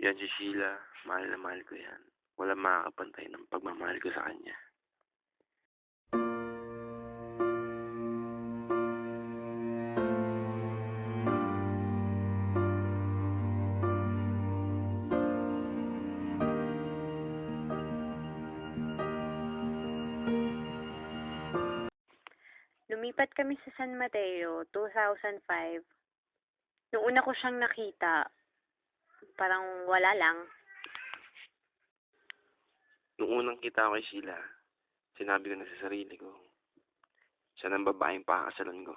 Yan si Sheila, mahal na mahal ko yan. Walang makakapantay ng pagmamahal ko sa kanya. Lumipat kami sa San Mateo, 2005. Nung una ko siyang nakita, parang wala lang. Nung unang kita ko kay Sheila, sinabi ko na sa sarili ko, siya ng babaeng pakakasalan ko.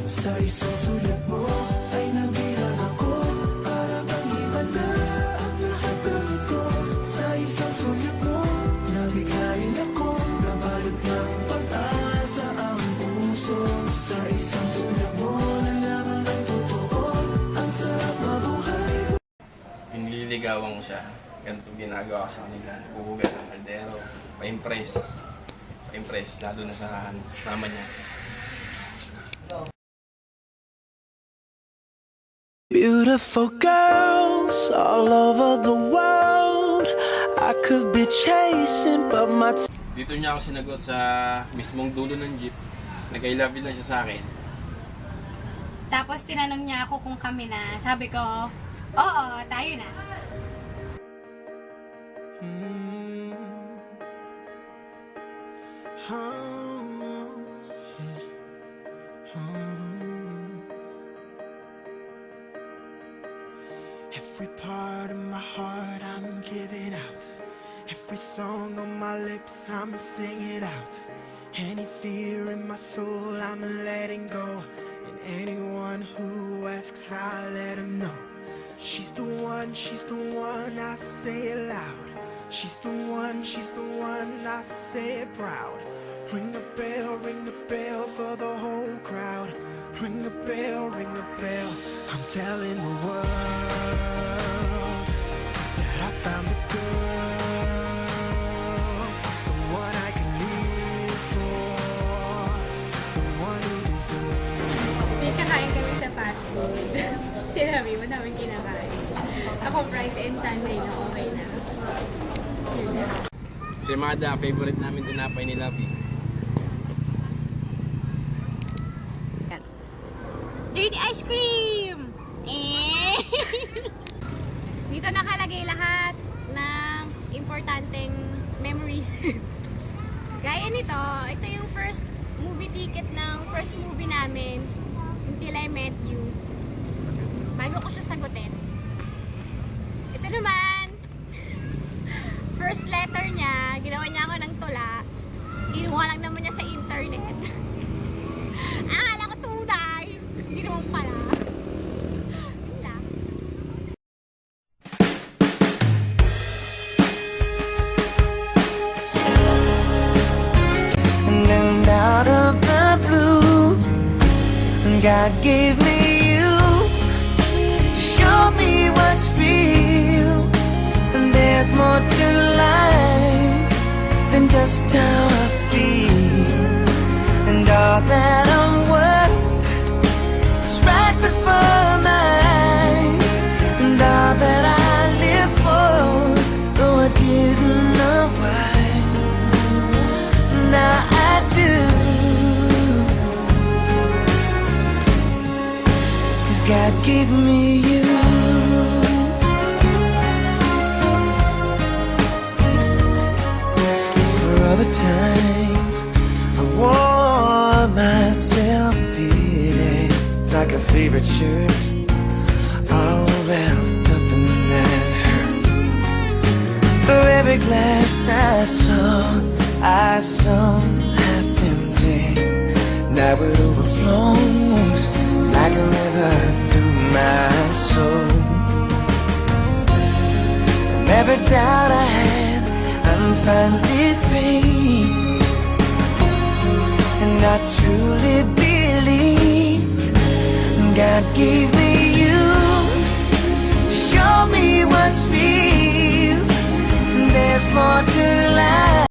Sa isang sulat mo ay nabihan ako para bang iba na ang lahat ng ito. Sa isang sulat mo, nabigayin ako, nabalot ng pag-asa ang puso. Sa isang sulat mo, nalaman ng totoo, ang sarap mabuhay. Pinililigawan ko siya. Ganito ginagawa ko sa kanila. Bubugas ng kaldero. Pa-impress. Pa-impress, lalo na sa mama niya. Beautiful girls all over the world. I could be chasing, but my Dito niya ako sinagot sa mismong dulo ng jeep. Nag-I love you lang siya sa akin. Tapos tinanong niya ako kung kami na. Sabi ko, oo, tayo na. Every part of my heart I'm giving out. Every song on my lips I'm singing out. Any fear in my soul I'm letting go. And anyone who asks I let them know. She's the one, I say it loud. She's the one, I say it proud. Ring the bell for the whole crowd. Ring the bell, I'm telling the world that I found the girl, the one I can live for, the one who deserves. May kakain kami sa fast food. Sinabi mo namin kinakain. Ako fries and sundae na okay na. Si Mada, favorite namin tinapay ni Labi. Dirty ice cream! Dito nakalagay lahat ng importanteng memories. Gaya nito, ito yung first movie ticket ng first movie namin, Until I Met You. Bago ko siya sagutin. Ito naman, first letter niya, ginawa niya ako ng tula. Kinuha lang naman niya sa internet. Akala ko tunay. Hindi naman pala. Yun lang. And then out of the blue, God gave me you to show me what's real. And there's more to life than just how I feel. And all that I'm worth is right before my eyes. And all that I live for, though I didn't know why, now I do. 'Cause God gave me you. For all the times I wore myself beating like a favorite shirt, all wrapped up in that hurt. For every glass I saw half empty. Now it overflows like a river through my soul. From every doubt I had, I'm finally free. And I truly believe God gave me you to show me what's real. There's more to life.